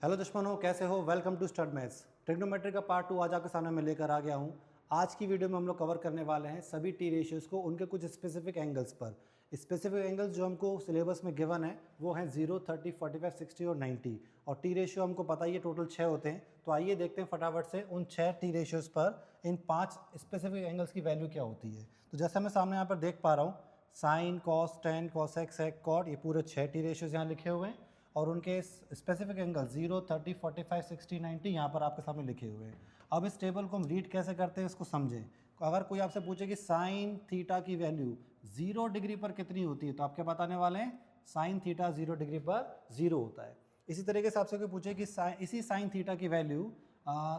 Hello दुश्मनों, कैसे हो? Welcome to Stud Maths. Trigonometry का पार्ट 2 आज आपके सामने मैं लेकर आ गया हूँ। आज की वीडियो में हम लोग कवर करने वाले हैं सभी टी रेशियोज़ को उनके कुछ स्पेसिफिक एंगल्स पर। स्पेसिफिक एंगल्स जो हमको सिलेबस में गिवन है वो हैं 0, 30, 45, 60 और 90। और टी रेशियो हमको पता ही है टोटल 6 होते हैं। तो आइए देखते हैं फटाफट से उन 6 टी रेशियोज़ पर इन 5 स्पेसिफिक एंगल्स की वैल्यू क्या होती है। तो जैसा मैं सामने यहाँ पर देख पा रहा हूँ, साइन, कॉस, टेन, कॉसेक, सेक, कॉट, ये पूरे 6 टी रेशियोज़ यहाँ लिखे हुए हैं और उनके स्पेसिफिक एंगल 0, 30, 45, 60, 90 यहाँ पर आपके सामने लिखे हुए हैं। अब इस टेबल को हम रीड कैसे करते हैं इसको समझें। अगर कोई आपसे पूछे कि साइन थीटा की वैल्यू 0 डिग्री पर कितनी होती है तो आप क्या बताने वाले हैं? साइन थीटा 0 डिग्री पर 0 होता है। इसी तरीके से आपसे कोई पूछे कि इसी साइन थीटा की वैल्यू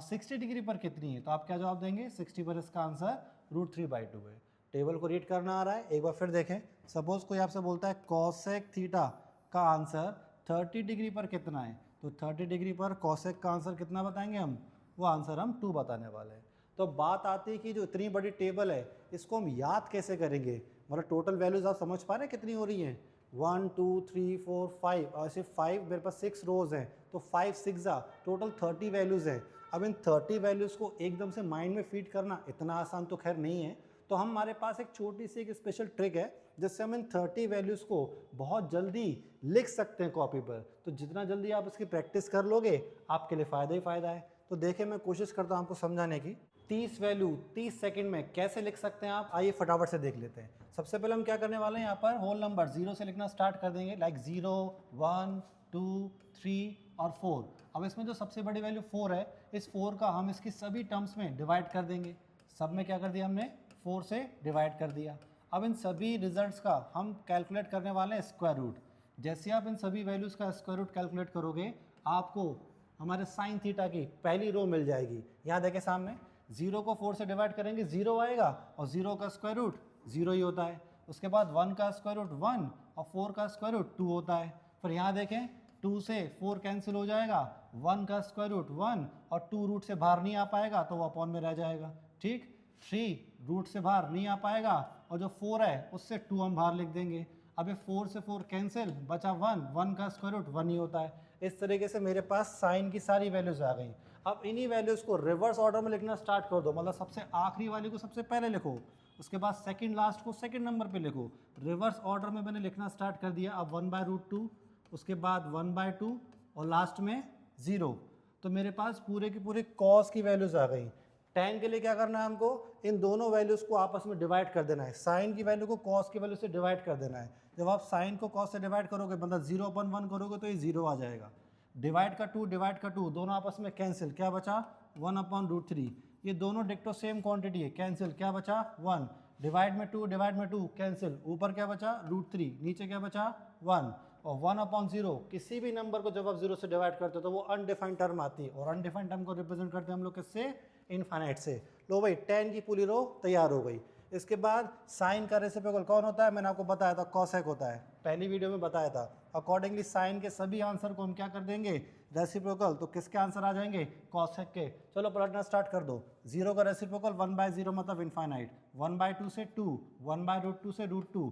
60 डिग्री पर कितनी है तो आप क्या जवाब देंगे? 60 पर इसका आंसर √3/2 है। टेबल को रीड करना आ रहा है, एक बार फिर देखें। सपोज कोई आपसे बोलता है कॉसेक थीटा का आंसर 30 डिग्री पर कितना है तो 30 डिग्री पर कॉसेक का आंसर कितना बताएंगे हम? वो आंसर हम 2 बताने वाले हैं। तो बात आती है कि जो इतनी बड़ी टेबल है इसको हम याद कैसे करेंगे। मतलब टोटल वैल्यूज आप समझ पा रहे हैं कितनी हो रही हैं? 1 2 3 4 5 और ऐसे 5 मेरे पास 6 रोज हैं तो 5 6 टोटल 30 वैल्यूज़ हैं। अब इन 30 वैल्यूज़ को एकदम से माइंड में फीड करना इतना आसान तो खैर नहीं है। तो हमारे पास एक छोटी सी एक स्पेशल ट्रिक है जिससे हम इन 30 वैल्यूज़ को बहुत जल्दी लिख सकते हैं कॉपी पर। तो जितना जल्दी आप इसकी प्रैक्टिस कर लोगे आपके लिए फ़ायदा ही फ़ायदा है। तो देखिए मैं कोशिश करता हूँ आपको समझाने की। 30 वैल्यू 30 सेकंड में कैसे लिख सकते हैं आप, आइए फटाफट से देख लेते हैं। सबसे पहले हम क्या करने वाले हैं, यहाँ पर होल नंबर 0 से लिखना स्टार्ट कर देंगे, लाइक 0 1 2 3 और 4। अब इसमें जो सबसे बड़ी वैल्यू 4 है, इस 4 का हम इसकी सभी टर्म्स में डिवाइड कर देंगे। सब में क्या कर दिया हमने? 4 से डिवाइड कर दिया। अब इन सभी रिजल्ट्स का हम कैलकुलेट करने वाले हैं स्क्वायर रूट। जैसे आप इन सभी वैल्यूज़ का स्क्वायर रूट कैलकुलेट करोगे आपको हमारे साइन थीटा की पहली रो मिल जाएगी। यहाँ देखें सामने, 0 को 4 से डिवाइड करेंगे 0 आएगा और 0 का स्क्वायर रूट 0 ही होता है। उसके बाद 1 का स्क्वायर रूट 1 और 4 का स्क्वायर रूट 2 होता है। फिर यहाँ देखें 2 से 4 कैंसिल हो जाएगा, 1 का स्क्वायर रूट 1 और 2 रूट से बाहर नहीं आ पाएगा तो वो अपॉन में रह जाएगा। ठीक, 3 रूट से बाहर नहीं आ पाएगा और जो 4 है उससे 2 हम बाहर लिख देंगे। अब ये 4 से 4 कैंसिल, बचा 1 का स्क्वायर रूट 1 ही होता है। इस तरीके से मेरे पास साइन की सारी वैल्यूज आ गई। अब इन्हीं वैल्यूज को रिवर्स ऑर्डर में लिखना स्टार्ट कर दो। मतलब सबसे आखिरी वाली को सबसे पहले लिखो, उसके बाद सेकंड लास्ट को सेकंड नंबर पे लिखो। रिवर्स ऑर्डर में मैंने लिखना स्टार्ट कर दिया। अब 1/√2, उसके बाद 1/2 और लास्ट में 0। तो मेरे पास पूरे की पूरी कॉस की वैल्यूज आ गई। tan के लिए क्या करना है हमको? इन दोनों वैल्यूज को आपस में डिवाइड कर देना है। साइन की वैल्यू को कॉस की वैल्यू से डिवाइड कर देना है। जब आप साइन को कॉस से डिवाइड करोगे मतलब 0/1 करोगे तो ये 0 आ जाएगा। डिवाइड का 2 दोनों आपस में कैंसिल, क्या बचा? 1/√3। ये दोनों डिक्टो सेम क्वांटिटी है, कैंसिल, क्या बचा? 1। डिवाइड में 2 कैंसिल, ऊपर क्या बचा? √3, नीचे क्या बचा? 1। और 1/0 किसी भी नंबर को जब आप 0 से डिवाइड करते हो तो वो अनडिफाइंड टर्म आती है और अनडिफाइंड टर्म को रिप्रेजेंट करते हैं हम लोग किससे? इनफाइनाइट से। लो भाई, tan की पूरी रो तैयार हो गई। इसके बाद साइन का रेसिप्रोकल कौन होता है? मैंने आपको बताया था कॉसेक होता है, पहली वीडियो में बताया था। अकॉर्डिंगली साइन के सभी आंसर को हम क्या कर देंगे? रेसिप्रोकल। तो किसके आंसर आ जाएंगे? कॉसेक के। चलो पलटना स्टार्ट कर दो। 0 का रेसिप्रोकल 1/0 मतलब इनफाइनाइट, 1/2 से 2, 1/√2 से √2,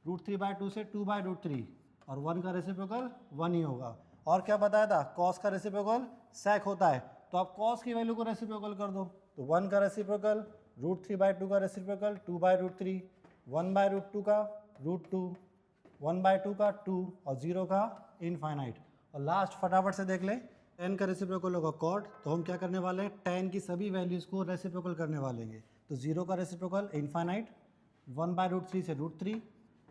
√3/2 से 2/√3 और 1 का रेसिप्रोकल 1 ही होगा। और क्या बताया था? कॉस का रेसिप्रोकल सेक होता है। तो आप कॉस की वैल्यू को रेसिप्रोकल कर दो। तो 1 का रेसिप्रोकल, √3/2 का रेसिप्रोकल 2/√3, 1/√2 का √2, 1/2 का 2 और 0 का इनफाइनाइट। और लास्ट फटाफट से देख लें, tan का रेसिप्रोकल होगा कॉट। तो हम क्या करने वाले हैं? tan की सभी वैल्यूज़ को रेसिप्रोकल करने वाले हैं। तो 0 का रेसिप्रोकल इनफाइनाइट, 1/√3 से √3,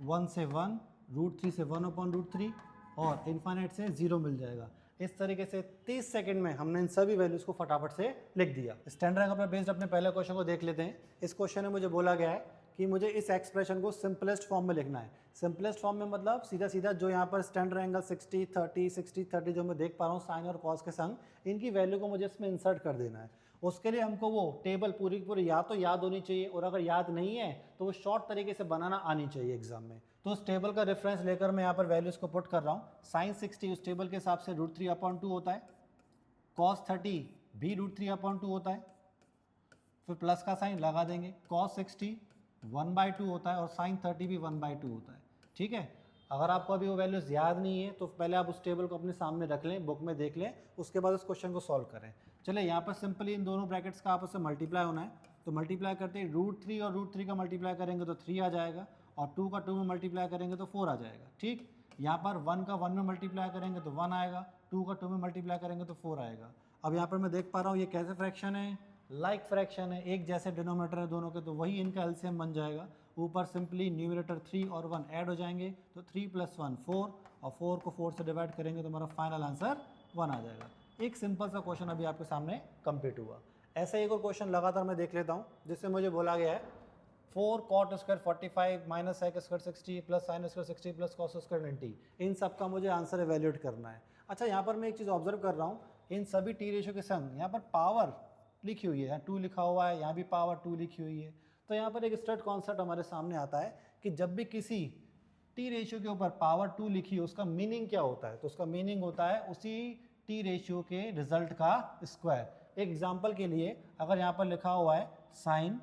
1 से 1, √3 से 1/√3 और इनफाइनाइट से 0 मिल जाएगा। इस तरीके से 30 सेकंड में हमने इन सभी वैल्यूज़ को फटाफट से लिख दिया। स्टैंडर्ड रैंक अपना बेस्ड अपने पहले क्वेश्चन को देख लेते हैं। इस क्वेश्चन में मुझे बोला गया है कि मुझे इस एक्सप्रेशन को सिंपलेस्ट फॉर्म में लिखना है। सिंपलेस्ट फॉर्म में मतलब सीधा सीधा जो यहाँ पर स्टैंडर्ड एंगल 60 30 60 30 जो मैं देख पा रहा हूँ साइन और कॉस के संग, इनकी वैल्यू को मुझे इसमें इंसर्ट कर देना है। उसके लिए हमको वो टेबल पूरी की पूरी या तो याद होनी चाहिए और अगर याद नहीं है तो वो शॉर्ट तरीके से बनाना आनी चाहिए एग्जाम में। तो उस टेबल का रेफरेंस लेकर मैं यहाँ पर वैल्यूज़ को पुट कर रहा हूँ। साइन 60 उस टेबल के हिसाब से √3/2 होता है, कॉस 30 भी √3/2 होता है, फिर प्लस का साइन लगा देंगे। कॉस 60 1/2 होता है और साइन 30 भी 1/2 होता है। ठीक है, अगर आपको अभी वो वैल्यूज़ याद नहीं है तो पहले आप उस टेबल को अपने सामने रख लें, बुक में देख लें, उसके बाद उस क्वेश्चन को सॉल्व करें। चलिए यहाँ पर सिंपली इन दोनों ब्रैकेट्स का आपस में मल्टीप्लाई होना है, तो मल्टीप्लाई करते ही √3 और √3 का मल्टीप्लाई करेंगे तो 3 आ जाएगा, और 2 का 2 में मल्टीप्लाई करेंगे तो 4 आ जाएगा। ठीक, यहाँ पर 1 का 1 में मल्टीप्लाई करेंगे तो 1 आएगा, 2 का 2 में मल्टीप्लाई करेंगे तो 4 आएगा। अब यहाँ पर मैं देख पा रहा हूँ ये कैसे फ्रैक्शन है, लाइक फ्रैक्शन है, एक जैसे डिनोमिनेटर है दोनों के, तो वही इनका एलसीएम बन जाएगा। ऊपर सिंपली न्यूमरेटर 3 और 1 ऐड हो जाएंगे, तो 3 + 1 4, और 4 को 4 से डिवाइड करेंगे तो हमारा फाइनल आंसर 1 आ जाएगा। एक सिंपल सा क्वेश्चन अभी आपके सामने कंप्लीट हुआ। ऐसा एक और क्वेश्चन लगातार मैं देख लेता हूँ, जिससे मुझे बोला गया है 4 cot square 45 minus sec square 60 plus sin square 60 plus cos square 90, इन सब का मुझे आंसर एवेल्यूएट करना है। अच्छा, यहाँ पर मैं एक चीज़ ऑब्जर्व कर रहा हूँ, इन सभी टी रेशियो के संग यहाँ पर पावर लिखी हुई है, यहाँ 2 लिखा हुआ है, यहाँ भी पावर 2 लिखी हुई है। तो यहाँ पर एक स्ट्रेट कॉन्सेप्ट हमारे सामने आता है कि जब भी किसी टी रेशियो के ऊपर पावर 2 लिखी हो, उसका मीनिंग क्या होता है? तो उसका मीनिंग होता है उसी टी रेशियो के रिजल्ट का स्क्वायर। एक एग्जाम्पल के लिए अगर यहाँ पर लिखा हुआ है साइन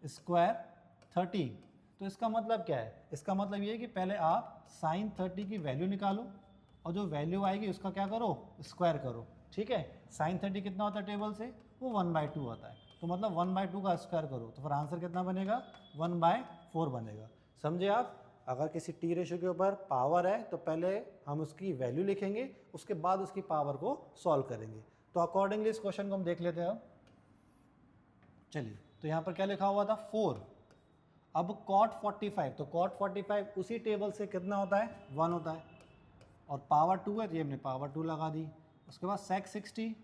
स्क्वायर 30, तो इसका मतलब क्या है? इसका मतलब ये है कि पहले आप साइन 30 की वैल्यू निकालो, और जो वैल्यू आएगी उसका क्या करो? स्क्वायर करो। ठीक है, साइन 30 कितना होता है टेबल से? वो 1/2 होता है, तो मतलब 1/2 का स्क्वायर करो, तो फिर आंसर कितना बनेगा? 1/4 बनेगा। समझे आप? अगर किसी टी रेशियो के ऊपर पावर है तो पहले हम उसकी वैल्यू लिखेंगे, उसके बाद उसकी पावर को सॉल्व करेंगे। तो अकॉर्डिंगली इस क्वेश्चन को हम देख लेते हैं अब। चलिए, तो यहाँ पर क्या लिखा हुआ था? 4। अब cot 45, तो cot 45 उसी टेबल से कितना होता है? 1 होता है, और पावर 2 है तो ये हमने पावर 2 लगा दी। उसके बाद sec 60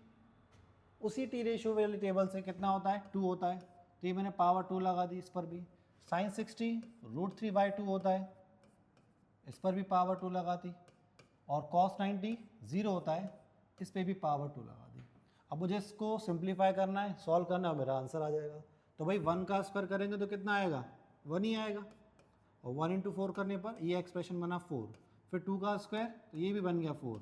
उसी टी रेशियो वाली टेबल से कितना होता है? 2 होता है, तो ये मैंने पावर 2 लगा दी इस पर भी। sin 60 √3/2 होता है, इस पर भी पावर 2 लगा दी, और cos 90 0 होता है, इस पर भी पावर 2 लगा दी। अब मुझे इसको सिंप्लीफाई करना है, सॉल्व करना है, और मेरा आंसर आ जाएगा। तो भाई 1 का स्क्वायर करेंगे तो कितना आएगा? 1 ही आएगा, और 1 × 4 करने पर ये एक्सप्रेशन बना 4। फिर 2 का स्क्वायर, तो ये भी बन गया 4।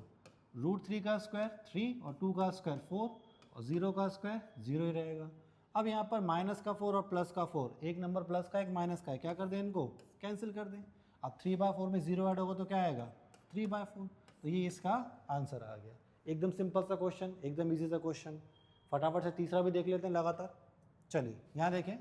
√3 का स्क्वायर 3, और 2 का स्क्वायर 4, और 0 का स्क्वायर 0 ही रहेगा। अब यहाँ पर माइनस का 4 और प्लस का 4, एक नंबर प्लस का एक माइनस का है, क्या कर दें? इनको कैंसिल कर दें। अब 3/4 में 0 ऐड होगा तो क्या आएगा? 3/4। तो ये इसका आंसर आ गया। एकदम सिंपल सा क्वेश्चन, एकदम इजी सा क्वेश्चन। फटाफट से तीसरा भी देख लेते हैं लगातार। चलिए यहाँ देखें,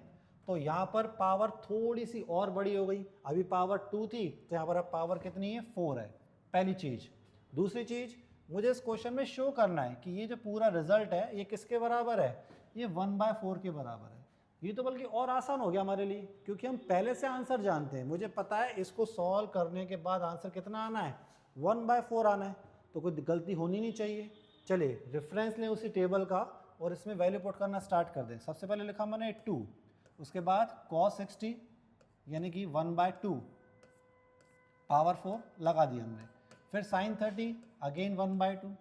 तो यहाँ पर पावर थोड़ी सी और बड़ी हो गई। अभी पावर 2 थी, तो यहाँ पर अब पावर कितनी है? 4 है, पहली चीज़। दूसरी चीज़, मुझे इस क्वेश्चन में शो करना है कि ये जो पूरा रिजल्ट है ये किसके बराबर है? ये 1/4 के बराबर है। ये तो बल्कि और आसान हो गया हमारे लिए, क्योंकि हम पहले से आंसर जानते हैं। मुझे पता है इसको सॉल्व करने के बाद आंसर कितना आना है? 1/4 आना है, तो कोई गलती होनी नहीं चाहिए। चलिए रेफरेंस लें उसी टेबल का, और इसमें वैल्यू पुट करना स्टार्ट कर दें। सबसे पहले लिखा मैंने 2, उसके बाद cos 60 यानी कि 1/2 पावर 4 लगा दिया हमने। फिर sin 30 अगेन 1/2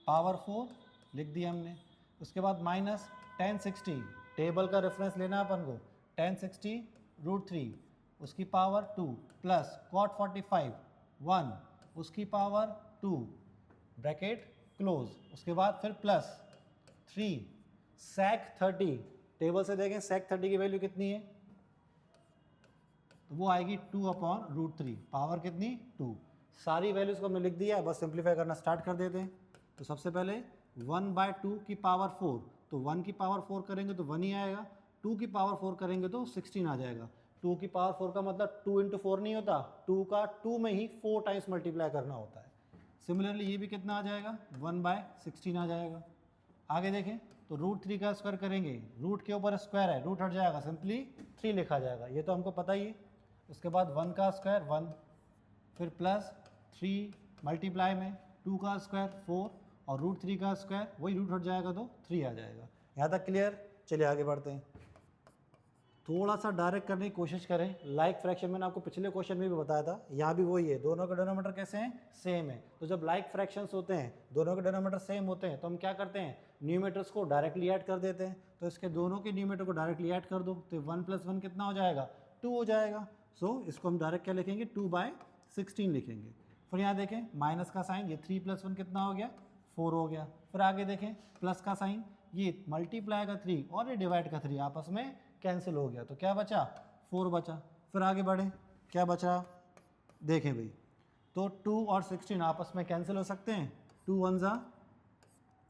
पावर 4 लिख दिया हमने। उसके बाद माइनस tan 60, टेबल का रेफरेंस लेना अपन को, tan 60 √3 उसकी पावर 2, प्लस cot 45 1 उसकी पावर 2 ब्रैकेट क्लोज। उसके बाद फिर प्लस 3 sec 30, टेबल से देखें sec 30 की वैल्यू कितनी है? तो वो आएगी 2/√3, पावर कितनी? 2। सारी वैल्यूज को हमने लिख दिया है, बस सिंप्लीफाई करना स्टार्ट कर देते हैं। तो सबसे पहले 1/2 की पावर 4, तो 1 की पावर 4 करेंगे तो 1 ही आएगा, 2 की पावर 4 करेंगे तो 16 आ जाएगा। 2 की पावर 4 का मतलब 2 × 4 नहीं होता, 2 का 2 में ही 4 टाइम्स मल्टीप्लाई करना होता है। सिमिलरली ये भी कितना आ जाएगा? 1/16 आ जाएगा। आगे देखें, तो √3 का स्क्वायर करेंगे, रूट के ऊपर स्क्वायर है, रूट हट जाएगा, सिंपली 3 लिखा जाएगा, ये तो हमको पता ही है। उसके बाद 1 का स्क्वायर 1, फिर प्लस 3 मल्टीप्लाई में 2 का स्क्वायर 4, और √3 का स्क्वायर वही रूट हट जाएगा तो 3 आ जाएगा। यहाँ तक क्लियर? चलिए आगे बढ़ते हैं। थोड़ा सा डायरेक्ट करने की कोशिश करें। लाइक फ्रैक्शन मैंने आपको पिछले क्वेश्चन में भी बताया था, यहाँ भी वही है, दोनों के डिनोमिनेटर कैसे हैं? सेम है। तो जब लाइक फ्रैक्शंस होते हैं, दोनों के डिनोमिनेटर सेम होते हैं, तो हम क्या करते हैं? न्यूमेटर्स को डायरेक्टली ऐड कर देते हैं। तो इसके दोनों के न्यूमेटर को डायरेक्टली ऐड कर दो, तो 1 + 1 कितना हो जाएगा? 2 हो जाएगा। सो इसको हम डायरेक्ट क्या लिखेंगे? 2/16 लिखेंगे। फिर यहाँ देखें माइनस का साइन, ये 3 + 1 कितना हो गया? 4 हो गया। फिर आगे देखें प्लस का साइन, ये मल्टीप्लाई का 3 और ये डिवाइड का 3 आपस में कैंसिल हो गया, तो क्या बचा? 4 बचा। फिर आगे बढ़े, क्या बचा? देखें भाई, तो 2 और 16 आपस में कैंसिल हो सकते हैं, 2 1 ज़ा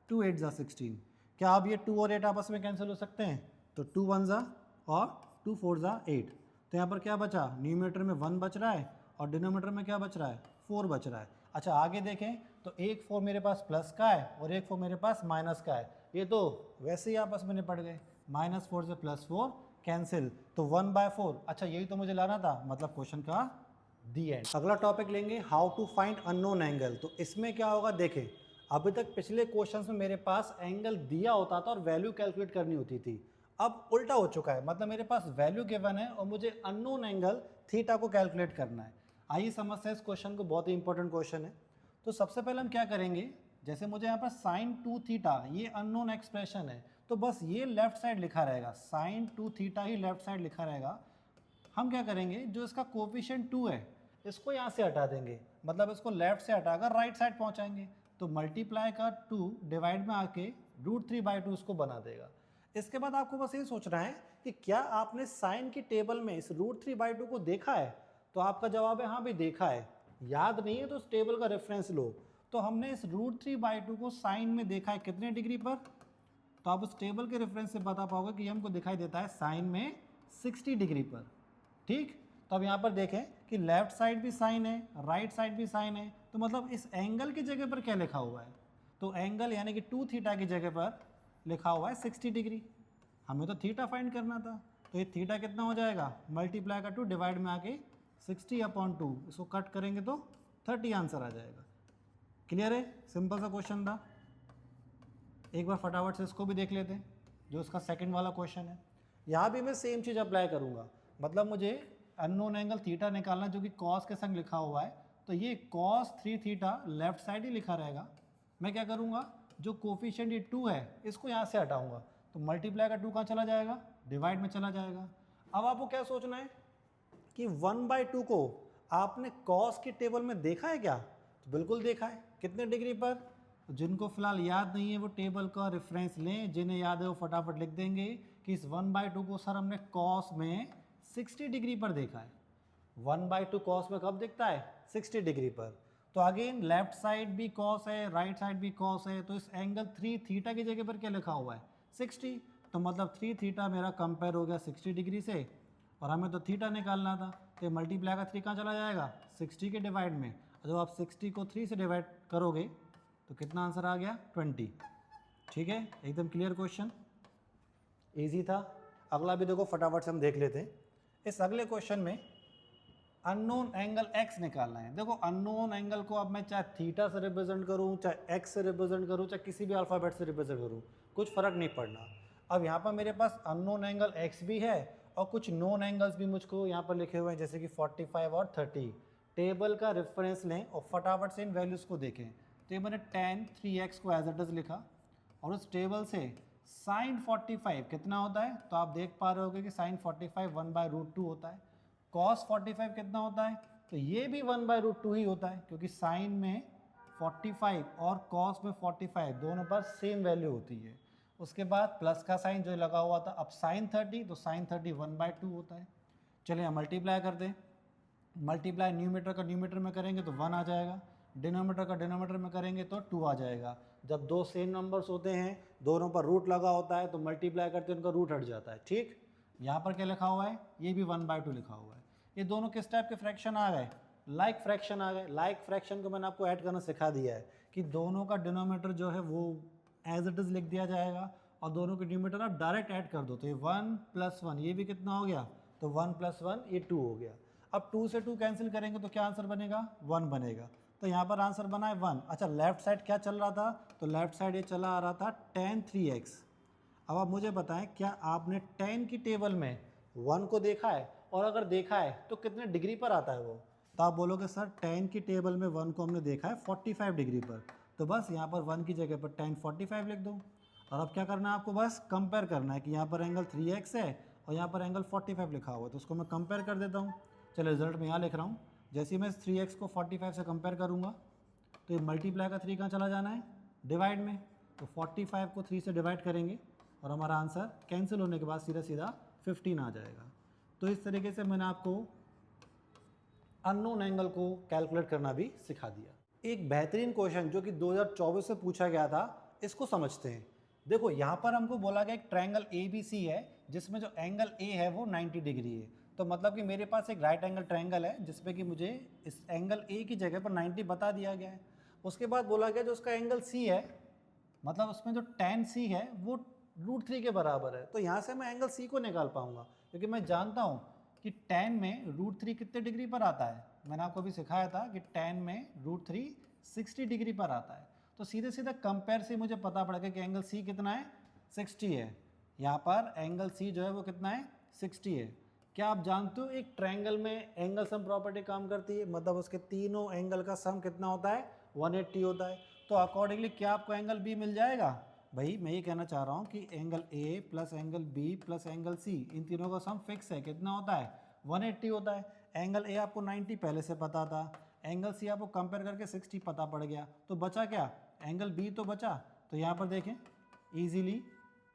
2 8 ज़ा 16। क्या अब ये 2 और 8 आपस में कैंसिल हो सकते हैं? तो 2 1 ज़ा और 2 4 ज़ा 8। तो यहाँ पर क्या बचा, न्यूमरेटर में 1 बच रहा है और डिनोमिनेटर में क्या बच रहा है, 4 बच रहा है। अच्छा आगे देखें तो एक 4 मेरे पास प्लस का है और एक 4 मेरे पास माइनस का है, ये तो वैसे ही आपस में निपट गए, -4 से +4 कैंसिल, तो 1/4। अच्छा यही तो मुझे लाना था, मतलब क्वेश्चन का दी एंड। अगला टॉपिक लेंगे how to find unknown angle. तो इसमें क्या होगा, देखें अभी तक पिछले क्वेश्चंस में मेरे पास एंगल दिया होता था और वैल्यू कैलकुलेट करनी होती थी, अब उल्टा हो चुका है, मतलब मेरे पास वैल्यू गिवन है और मुझे अननोन एंगल थीटा को कैलकुलेट करना है। आइए समझते हैं इस क्वेश्चन को, बहुत ही इंपॉर्टेंट क्वेश्चन है। तो सबसे पहले हम क्या करेंगे, जैसे मुझे यहाँ पर sin 2 थीटा ये अननोन एक्सप्रेशन है, तो बस ये लेफ्ट साइड लिखा रहेगा, sin 2 थीटा ही लेफ्ट साइड लिखा रहेगा। हम क्या करेंगे, जो इसका कोफिशिएंट 2 है इसको यहाँ से हटा देंगे, मतलब इसको लेफ्ट से हटाकर राइट साइड पहुँचाएंगे, तो मल्टीप्लाई का 2 डिवाइड में आके √3/2 इसको बना देगा। इसके बाद आपको बस ये सोचना है कि क्या आपने साइन की टेबल में इस √3/2 को देखा है, तो आपका जवाब है हाँ भी देखा है। याद नहीं है तो उस टेबल का रेफरेंस लो। तो हमने इस √3/2 को साइन में देखा है कितने डिग्री पर, तो आप उस टेबल के रेफरेंस से बता पाओगे कि हमको दिखाई देता है साइन में 60 डिग्री पर। ठीक, तो अब यहाँ पर देखें कि लेफ्ट साइड भी साइन है, राइट साइड भी साइन है, तो मतलब इस एंगल की जगह पर क्या लिखा हुआ है, तो एंगल यानी कि 2 थीटा की जगह पर लिखा हुआ है 60 डिग्री। हमें तो थीटा फाइंड करना था, तो ये थीटा कितना हो जाएगा, मल्टीप्लाई का 2 डिवाइड में आके 60/2, इसको कट करेंगे तो 30 आंसर आ जाएगा। क्लियर है, सिंपल सा क्वेश्चन था। एक बार फटाफट से इसको भी देख लेते हैं, जो इसका सेकंड वाला क्वेश्चन है। यहाँ भी मैं सेम चीज़ अप्लाई करूँगा, मतलब मुझे अननोन एंगल थीटा निकालना जो कि कॉस के संग लिखा हुआ है, तो ये cos 3 थीटा लेफ्ट साइड ही लिखा रहेगा। मैं क्या करूँगा, जो कोफिशिएंट ये 2 है इसको यहाँ से हटाऊँगा, तो मल्टीप्लाई का 2 कहाँ चला जाएगा, डिवाइड में चला जाएगा। अब आपको क्या सोचना है कि 1/2 को आपने कॉस की टेबल में देखा है क्या, तो बिल्कुल देखा है, कितने डिग्री पर। तो जिनको फिलहाल याद नहीं है वो टेबल का रेफरेंस लें, जिन्हें याद है वो फटाफट लिख देंगे कि इस 1/2 को सर हमने कॉस में 60 डिग्री पर देखा है। 1/2 कॉस में कब दिखता है, 60 डिग्री पर। तो अगेन लेफ्ट साइड भी कॉस है, राइट साइड भी कॉस है, तो इस एंगल 3 थीटा की जगह पर क्या लिखा हुआ है, 60, तो मतलब 3 थीटा मेरा कंपेयर हो गया 60 डिग्री से, और हमें तो थीटा निकालना था, तो मल्टीप्लाई का 3 कहाँ चला जाएगा, 60 के डिवाइड में। जब आप 60 को 3 से डिवाइड करोगे तो कितना आंसर आ गया, 20। ठीक है, एकदम क्लियर क्वेश्चन, इजी था। अगला भी देखो फटाफट से हम देख लेते हैं। इस अगले क्वेश्चन में अननोन एंगल x निकालना है। देखो अननोन एंगल को अब मैं चाहे थीटा से रिप्रेजेंट करूँ, चाहे x से रिप्रेजेंट करूँ, चाहे किसी भी अल्फ़ाबेट से रिप्रेजेंट करूँ, कुछ फ़र्क नहीं पड़ना। अब यहाँ पर मेरे पास अननोन एंगल x भी है और कुछ नोन एंगल्स भी मुझको यहाँ पर लिखे हुए हैं, जैसे कि 45 और 30। टेबल का रेफरेंस लें और फटाफट से इन वैल्यूज़ को देखें। तो ये मैंने tan 3x को एज इट इज़ लिखा, और उस टेबल से sin 45 कितना होता है, तो आप देख पा रहे होगे कि sin 45 1/√2 होता है। cos 45 कितना होता है, तो ये भी 1/√2 ही होता है, क्योंकि sin में 45 और cos में 45 दोनों पर सेम वैल्यू होती है। उसके बाद प्लस का साइन जो लगा हुआ था, अब sin 30, तो sin 30 1/2 होता है। चलिए हम मल्टीप्लाई कर दें, मल्टीप्लाई न्यूमरेटर का न्यूमरेटर में करेंगे तो 1 आ जाएगा, डिनोमिनेटर का डिनोमिनेटर में करेंगे तो 2 आ जाएगा। जब दो सेम नंबर्स होते हैं, दोनों पर रूट लगा होता है, तो मल्टीप्लाई करते हैं उनका रूट हट जाता है। ठीक, यहाँ पर क्या लिखा हुआ है, ये भी 1/2 लिखा हुआ है। ये दोनों किस टाइप के फ्रैक्शन आ गए, लाइक फ्रैक्शन आ गए। लाइक फ्रैक्शन को मैंने आपको ऐड करना सिखा दिया है कि दोनों का डिनोमिनेटर जो है वो एज इट इज़ लिख दिया जाएगा और दोनों के न्यूमरेटर आप डायरेक्ट ऐड कर दो, तो ये 1 + 1, ये भी कितना हो गया, तो 1 + 1 ये 2 हो गया। अब 2 से 2 कैंसिल करेंगे तो क्या आंसर बनेगा, 1 बनेगा, तो यहाँ पर आंसर बना है 1। अच्छा लेफ्ट साइड क्या चल रहा था, तो लेफ्ट साइड ये चला आ रहा था tan 3x। अब आप मुझे बताएं, क्या आपने tan की टेबल में 1 को देखा है, और अगर देखा है तो कितने डिग्री पर आता है वो, तो आप बोलोगे सर tan की टेबल में 1 को हमने देखा है 45 डिग्री पर, तो बस यहाँ पर 1 की जगह पर tan 45 लिख दो। और अब क्या करना है आपको, बस कंपेयर करना है कि यहाँ पर एंगल 3x है और यहाँ पर एंगल 45 लिखा हुआ है, तो उसको मैं कंपेयर कर देता हूँ। चलो रिजल्ट में यहाँ लिख रहा हूँ, जैसे ही मैं 3x को 45 से कंपेयर करूँगा तो ये मल्टीप्लाई का 3 कहाँ चला जाना है, डिवाइड में, तो 45 को 3 से डिवाइड करेंगे और हमारा आंसर कैंसिल होने के बाद सीधा सीधा 15 आ जाएगा। तो इस तरीके से मैंने आपको अननोन एंगल को कैलकुलेट करना भी सिखा दिया। एक बेहतरीन क्वेश्चन जो कि 2024 से पूछा गया था, इसको समझते हैं। देखो यहाँ पर हमको बोला गया एक ट्रायंगल ABC है जिसमें जो एंगल A है वो 90 डिग्री है। तो मतलब कि मेरे पास एक राइट एंगल ट्रायंगल है जिसमें कि मुझे इस एंगल A की जगह पर 90 बता दिया गया है। उसके बाद बोला गया जो उसका एंगल C है, मतलब उसमें जो tan C है वो √3 के बराबर है। तो यहाँ से मैं एंगल C को निकाल पाऊंगा क्योंकि मैं जानता हूँ कि tan में √3 कितने डिग्री पर आता है। मैंने आपको अभी सिखाया था कि tan में √3 60 डिग्री पर आता है। तो सीधे सीधे कंपेयर से मुझे पता पड़ेगा कि एंगल C कितना है, 60 है। यहाँ पर एंगल C जो है वो कितना है, 60 है। क्या आप जानते हो एक ट्रायंगल में एंगल सम प्रॉपर्टी काम करती है, मतलब उसके तीनों एंगल का सम कितना होता है, 180 होता है। तो अकॉर्डिंगली क्या आपको एंगल B मिल जाएगा? भाई मैं ये कहना चाह रहा हूँ कि angle A plus angle B plus angle C, इन तीनों का सम फिक्स है, कितना होता है, 180 होता है। एंगल A आपको 90 पहले से पता था, एंगल C आपको कंपेयर करके 60 पता पड़ गया, तो बचा क्या, एंगल B तो बचा। तो यहाँ पर देखें ईजिली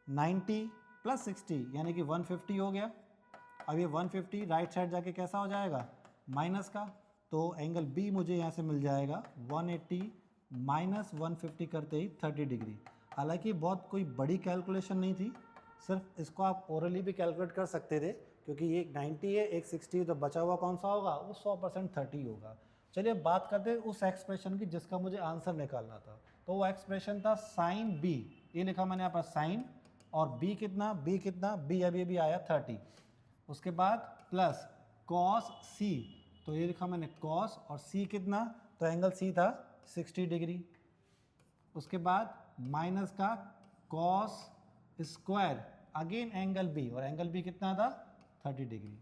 90 प्लस 60 यानी कि 150 हो गया। अब ये 150 राइट साइड जाके कैसा हो जाएगा, माइनस का। तो एंगल B मुझे यहाँ से मिल जाएगा 180 माइनस 150 करते ही 30 डिग्री। हालांकि बहुत कोई बड़ी कैलकुलेशन नहीं थी, सिर्फ इसको आप ओरली भी कैलकुलेट कर सकते थे क्योंकि ये 90 है एक 60 है, तो बचा हुआ कौन सा होगा, वो 100% 30 होगा। चलिए बात करते हैं उस एक्सप्रेशन की जिसका मुझे आंसर निकालना था। तो वो एक्सप्रेशन था साइन B, ये लिखा मैंने यहाँ पर साइन, और B कितना, B अभी आया 30। उसके बाद प्लस कॉस C, तो ये लिखा मैंने कॉस, और C कितना, तो एंगल C था 60 डिग्री। उसके बाद माइनस का cos square again angle B, और एंगल B कितना था, 30 डिग्री।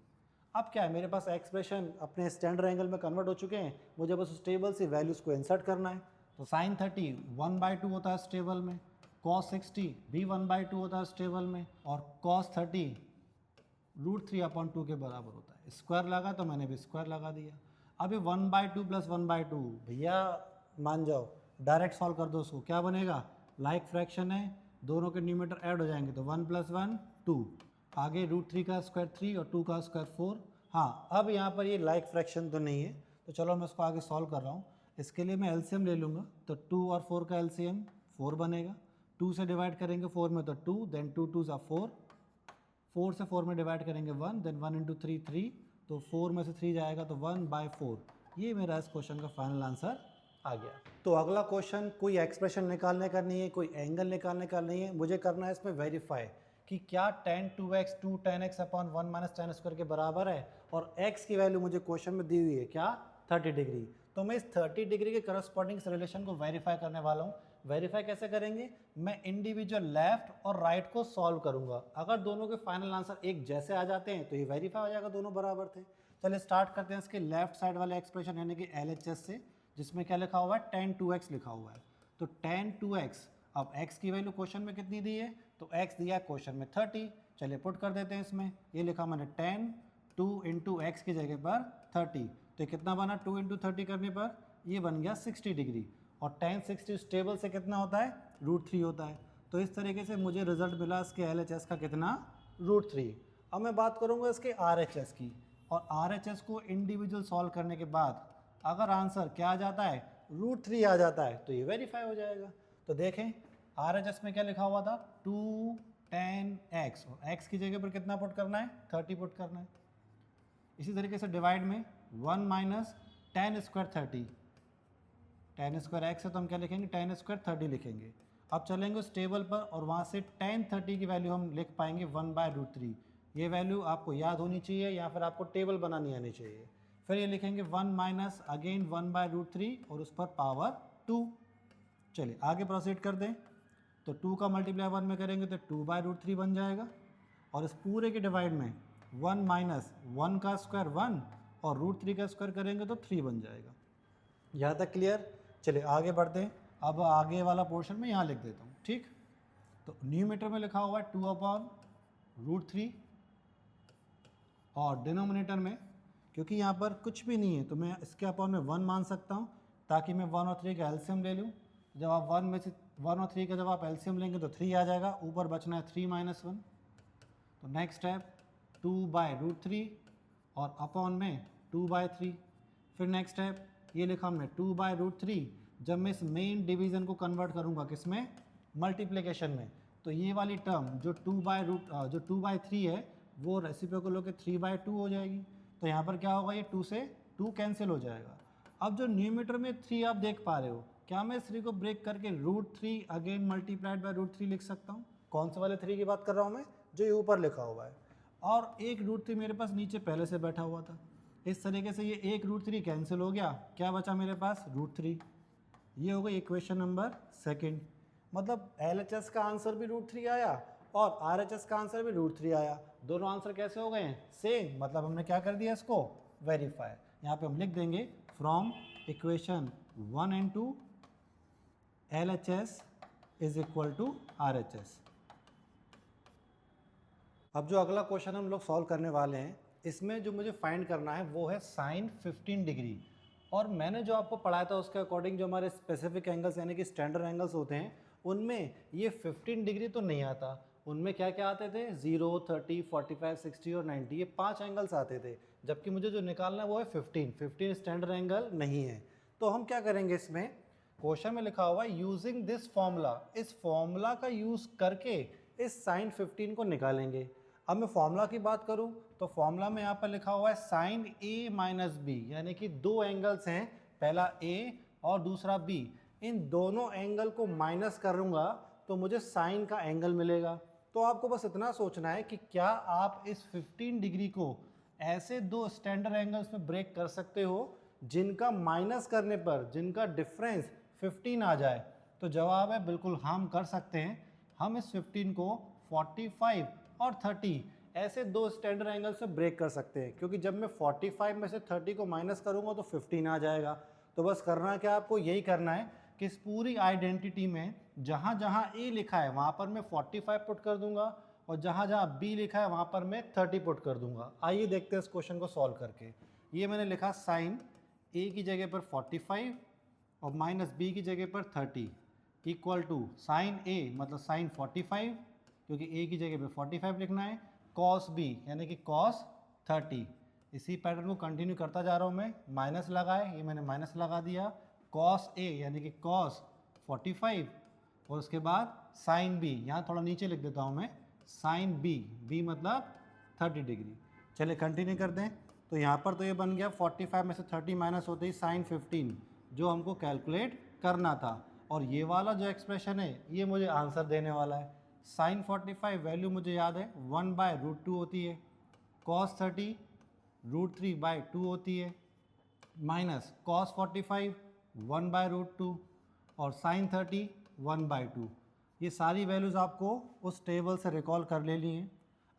अब क्या है, मेरे पास एक्सप्रेशन अपने स्टैंडर्ड एंगल में कन्वर्ट हो चुके हैं, मुझे बस उस टेबल से वैल्यूज़ को इंसर्ट करना है। तो साइन 30 1/2 होता है इस टेबल में, कॉस 60 भी 1/2 होता है इस टेबल में, और कॉस 30 √3/2 के बराबर होता है। स्क्वायर लगा तो मैंने भी स्क्वायर लगा दिया। अब ये 1/2 प्लस 1/2, भैया मान जाओ डायरेक्ट सॉल्व कर दो उसको, क्या बनेगा, लाइक फ्रैक्शन है, दोनों के न्यूमरेटर ऐड हो जाएंगे तो 1 + 1 2, आगे √3 का स्क्वायर 3 और 2 का स्क्वायर 4। हाँ अब यहाँ पर ये लाइक फ्रैक्शन तो नहीं है, तो चलो मैं इसको आगे सॉल्व कर रहा हूँ। इसके लिए मैं एलसीएम ले लूँगा, तो 2 और 4 का एलसीएम 4 बनेगा। 2 से डिवाइड करेंगे 4 में तो 2, देन 2 2 ज़ा 4, 4 से 4 में डिवाइड करेंगे 1, देन 1 × 3 3, तो 4 में से 3 जाएगा तो 1/4। ये मेरा इस क्वेश्चन का फाइनल आंसर आ गया। तो अगला क्वेश्चन कोई एक्सप्रेशन निकालने का नहीं है, कोई एंगल निकालने का नहीं है, मुझे करना है इसमें वेरीफाई कि क्या tan 2x 2 tan x upon 1 minus tan square के बराबर है, और x की वैल्यू मुझे क्वेश्चन में दी हुई है क्या, 30 डिग्री। तो मैं इस 30 डिग्री के करस्पॉन्डिंग रिलेशन को वेरीफाई करने वाला हूँ। वेरीफाई कैसे करेंगे, मैं इंडिविजुअल लेफ्ट और राइट को सॉल्व करूंगा। अगर दोनों के फाइनल आंसर एक जैसे आ जाते हैं तो ये वेरीफाई हो जाएगा, दोनों बराबर थे। चलिए स्टार्ट करते हैं इसके लेफ्ट साइड वाले एक्सप्रेशन यानी कि LHS से, जिसमें क्या लिखा हुआ है, tan 2x लिखा हुआ है। तो tan 2x, अब x की वैल्यू क्वेश्चन में कितनी दी है, तो x दिया है क्वेश्चन में 30। चलिए पुट कर देते हैं इसमें, ये लिखा मैंने tan 2 × x की जगह पर 30, तो ये कितना बना, 2 × 30 करने पर ये बन गया 60 डिग्री, और tan 60 टेबल से कितना होता है, √3 होता है। तो इस तरीके से मुझे रिजल्ट मिला इसके LHS का कितना, √3। अब मैं बात करूँगा इसके RHS की, और RHS को इंडिविजुअल सॉल्व करने के बाद अगर आंसर क्या आ जाता है, √3 आ जाता है, तो ये वेरीफाई हो जाएगा। तो देखें RHS में क्या लिखा हुआ था, 2 tan x, और x की जगह पर कितना पुट करना है, 30 पुट करना है। इसी तरीके से डिवाइड में 1 minus tan square 30, tan square x है तो हम क्या लिखेंगे, tan स्क्वायर 30 लिखेंगे। अब चलेंगे उस टेबल पर और वहाँ से tan 30 की वैल्यू हम लिख पाएंगे 1/√3। ये वैल्यू आपको याद होनी चाहिए या फिर आपको टेबल बनानी आनी चाहिए। फिर ये लिखेंगे 1 माइनस अगेन 1/√3 और उस पर पावर 2। चलिए आगे प्रोसीड कर दें, तो 2 का मल्टीप्लाई 1 में करेंगे तो 2/√3 बन जाएगा, और इस पूरे के डिवाइड में 1 माइनस 1 का स्क्वायर 1 और √3 का स्क्वायर करेंगे तो 3 बन जाएगा। यहाँ तक क्लियर। चलिए आगे बढ़ते हैं, अब आगे वाला पोर्शन में यहाँ लिख देता हूँ, ठीक। तो न्यूमरेटर में लिखा हुआ है 2/√3, और डिनोमिनेटर में क्योंकि यहाँ पर कुछ भी नहीं है तो मैं इसके अपॉन में 1 मान सकता हूँ, ताकि मैं 1 और 3 का एलसीएम ले लूँ। जब आप 1 में से 1 और 3 का जब आप एलसीएम लेंगे तो 3 आ जाएगा, ऊपर बचना है 3 - 1। तो नेक्स्ट स्टेप 2/√3 और अपॉन में 2/3, फिर नेक्स्ट स्टेप ये लिखा हमने 2/√3। जब मैं इस मेन डिवीज़न को कन्वर्ट करूँगा किसमें, मल्टीप्लिकेशन में, तो ये वाली टर्म जो 2/3 है वो रेसिप्रोकल होकर 3/2 हो जाएगी। तो यहाँ पर क्या होगा, ये 2 से 2 कैंसिल हो जाएगा। अब जो न्यूमरेटर में 3 आप देख पा रहे हो, क्या मैं 3 को ब्रेक करके √3 अगेन मल्टीप्लाइड बाय √3 लिख सकता हूँ? कौन से वाले 3 की बात कर रहा हूँ मैं, जो ये ऊपर लिखा हुआ है। और एक √3 मेरे पास नीचे पहले से बैठा हुआ था। इस तरीके से ये एक √3 कैंसिल हो गया, क्या बचा मेरे पास, √3। ये हो गई इक्वेशन नंबर सेकंड। मतलब LHS का आंसर भी √3 आया और RHS का आंसर भी √3 आया। दोनों आंसर कैसे हो गए हैं, सेम। मतलब हमने क्या कर दिया, इसको वेरीफाई। यहाँ पे हम लिख देंगे from equation 1 and 2 LHS is equal to RHS। अब जो अगला क्वेश्चन हम लोग सॉल्व करने वाले हैं, इसमें जो मुझे फाइंड करना है वो है साइन 15 डिग्री। और मैंने जो आपको पढ़ाया था उसके अकॉर्डिंग जो हमारे स्पेसिफिक एंगल्स यानी कि स्टैंडर्ड एंगल्स होते हैं, उनमें ये 15 डिग्री तो नहीं आता। उनमें क्या क्या आते थे, 0, 30, 45, 60 और 90, ये 5 एंगल्स आते थे। जबकि मुझे जो निकालना है वो है 15 स्टैंडर्ड एंगल नहीं है। तो हम क्या करेंगे, इसमें क्वेश्चन में लिखा हुआ है यूजिंग दिस फॉर्मूला, इस फॉर्मूला का यूज़ करके इस साइन 15 को निकालेंगे। अब मैं फॉर्मूला की बात करूं तो फॉर्मूला में यहाँ पर लिखा हुआ है साइन A माइनस बी, यानी कि दो एंगल्स हैं, पहला A और दूसरा B। इन दोनों एंगल को माइनस करूंगा तो मुझे साइन का एंगल मिलेगा। तो आपको बस इतना सोचना है कि क्या आप इस 15 डिग्री को ऐसे दो स्टैंडर्ड एंगल्स में ब्रेक कर सकते हो जिनका माइनस करने पर जिनका डिफरेंस 15 आ जाए। तो जवाब है बिल्कुल हम कर सकते हैं। हम इस 15 को 45 और 30 ऐसे दो स्टैंडर्ड एंगल से ब्रेक कर सकते हैं, क्योंकि जब मैं 45 में से 30 को माइनस करूंगा तो 15 आ जाएगा। तो बस करना क्या, आपको यही करना है कि इस पूरी आइडेंटिटी में जहाँ जहाँ A लिखा है वहाँ पर मैं 45 पुट कर दूंगा और जहाँ जहाँ B लिखा है वहाँ पर मैं 30 पुट कर दूंगा। आइए देखते हैं इस क्वेश्चन को सॉल्व करके। ये मैंने लिखा साइन A की जगह पर 45 और माइनस B की जगह पर 30 इक्वल टू साइन A मतलब साइन 45, क्योंकि A की जगह पे 45 लिखना है, कॉस B यानी कि कॉस 30। इसी पैटर्न को कंटिन्यू करता जा रहा हूँ मैं, माइनस लगाए, ये मैंने माइनस लगा दिया, कॉस A यानी कि कॉस 45 और उसके बाद साइन B, यहाँ थोड़ा नीचे लिख देता हूँ मैं, साइन B मतलब 30 डिग्री। चलिए कंटिन्यू कर दें। तो यहाँ पर तो ये बन गया 45 में से 30 माइनस होते ही साइन 15, जो हमको कैलकुलेट करना था। और ये वाला जो एक्सप्रेशन है ये मुझे आंसर देने वाला है। साइन 45 वैल्यू मुझे याद है 1/√2 होती है, कॉस 30 √3/2 होती है, माइनस कॉस 45 1/√2 और साइन 30 1/2। ये सारी वैल्यूज़ आपको उस टेबल से रिकॉल कर लेनी है।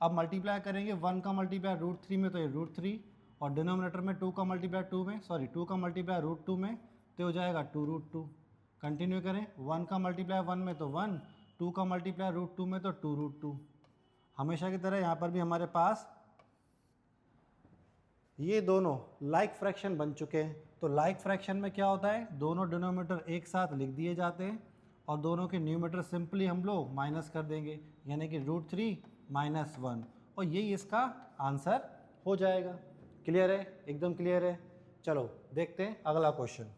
अब मल्टीप्लाई करेंगे, 1 का मल्टीप्लाई √3 में तो ये √3 और डिनोमिनेटर में 2 का मल्टीप्लाई 2 का मल्टीप्लाई √2 में तो हो जाएगा 2√2। कंटिन्यू करें, 1 का मल्टीप्लाई 1 में तो 1, 2 का मल्टीप्लाई √2 में तो 2√2। हमेशा की तरह यहाँ पर भी हमारे पास ये दोनों लाइक फ्रैक्शन बन चुके हैं। तो लाइक फ्रैक्शन में क्या होता है, दोनों डिनोमिनेटर एक साथ लिख दिए जाते हैं और दोनों के न्यूमरेटर सिंपली हम लोग माइनस कर देंगे, यानी कि √3 - 1, और यही इसका आंसर हो जाएगा। क्लियर है, एकदम क्लियर है। चलो देखते हैं अगला क्वेश्चन।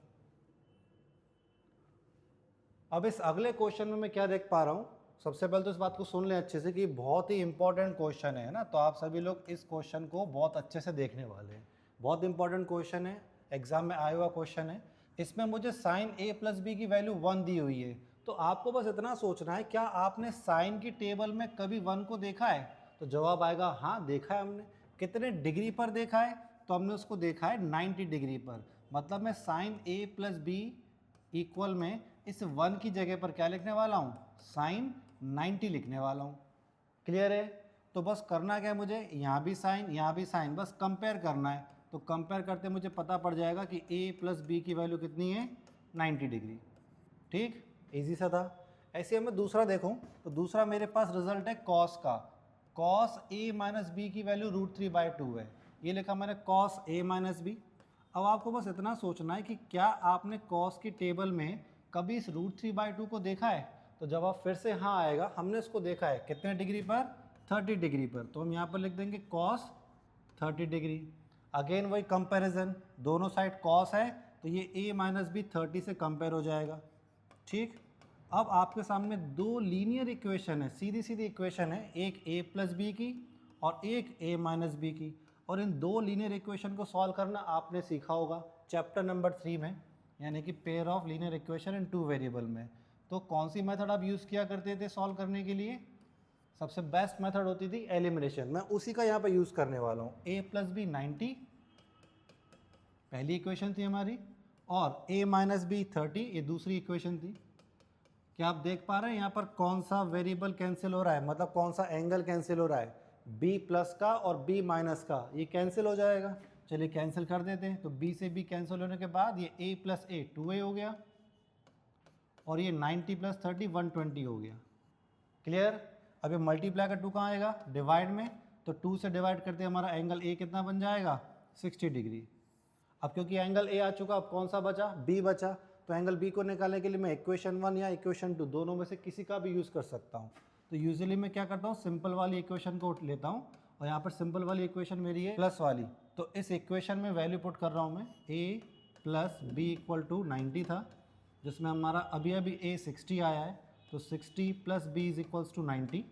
अब इस अगले क्वेश्चन में मैं क्या देख पा रहा हूँ, सबसे पहले तो इस बात को सुन लें अच्छे से कि बहुत ही इंपॉर्टेंट क्वेश्चन है ना। तो आप सभी लोग इस क्वेश्चन को बहुत अच्छे से देखने वाले हैं। बहुत इंपॉर्टेंट क्वेश्चन है, एग्जाम में आया हुआ क्वेश्चन है। इसमें मुझे साइन A + B की वैल्यू 1 दी हुई है। तो आपको बस इतना सोचना है, क्या आपने साइन की टेबल में कभी 1 को देखा है? तो जवाब आएगा हाँ देखा है हमने। कितने डिग्री पर देखा है? तो हमने उसको देखा है 90 डिग्री पर। मतलब मैं साइन A + B इक्वल में इस 1 की जगह पर क्या लिखने वाला हूँ, साइन 90 लिखने वाला हूँ। क्लियर है? तो बस करना क्या है, मुझे यहाँ भी साइन यहाँ भी साइन, बस कंपेयर करना है। तो कंपेयर करते मुझे पता पड़ जाएगा कि A + B की वैल्यू कितनी है, 90 डिग्री। ठीक, इजी सा था। ऐसे मैं दूसरा देखूँ तो दूसरा मेरे पास रिजल्ट है कॉस का। कॉस A - B की वैल्यू √3/2 है। ये लिखा मैंने कॉस A - B। अब आपको बस इतना सोचना है कि क्या आपने कॉस की टेबल में कभी इस √3/2 को देखा है? तो जवाब फिर से हाँ आएगा, हमने इसको देखा है। कितने डिग्री पर? 30 डिग्री पर। तो हम यहाँ पर लिख देंगे कॉस 30 डिग्री। अगेन वही कंपैरिजन, दोनों साइड कॉस है तो ये a माइनस बी 30 से कंपेयर हो जाएगा। ठीक, अब आपके सामने दो लीनियर इक्वेशन है, सीधी सीधी इक्वेशन है, एक a प्लस बी की और एक a माइनस बी की, और इन दो लीनियर इक्वेशन को सॉल्व करना आपने सीखा होगा चैप्टर नंबर 3 में, यानी कि pair of linear equation in two variable में। तो कौन सी मेथड आप यूज़ किया करते थे सॉल्व करने के लिए? सबसे बेस्ट मेथड होती थी एलिमिनेशन, मैं उसी का यहाँ पे यूज़ करने वाला हूँ। a प्लस बी 90 पहली इक्वेशन थी हमारी, और a माइनस बी 30 ये दूसरी इक्वेशन थी। क्या आप देख पा रहे हैं यहाँ पर कौन सा वेरिएबल कैंसिल हो रहा है, मतलब कौन सा एंगल कैंसिल हो रहा है? b प्लस का और b माइनस का, ये कैंसिल हो जाएगा। चलिए कैंसिल कर देते हैं। तो b से b कैंसिल होने के बाद ये a प्लस a 2a हो गया, और ये 90 प्लस 30 120 हो गया। क्लियर? अब ये मल्टीप्लाई का 2 कहाँ आएगा? डिवाइड में, तो 2 से डिवाइड करते हमारा एंगल a कितना बन जाएगा? 60 डिग्री। अब क्योंकि एंगल a आ चुका, अब कौन सा बचा? b बचा। तो एंगल b को निकालने के लिए मैं इक्वेशन 1 या इक्वेशन 2 दोनों में से किसी का भी यूज़ कर सकता हूँ। तो यूजुअली मैं क्या करता हूँ, सिंपल वाली इक्वेशन को लेता हूँ, और यहाँ पर सिंपल वाली इक्वेशन मेरी है प्लस वाली। तो इस इक्वेशन में वैल्यू पुट कर रहा हूँ मैं, a plus b equal to 90 था, जिसमें हमारा अभी अभी a 60 आया है, तो 60 plus b is equals to 90।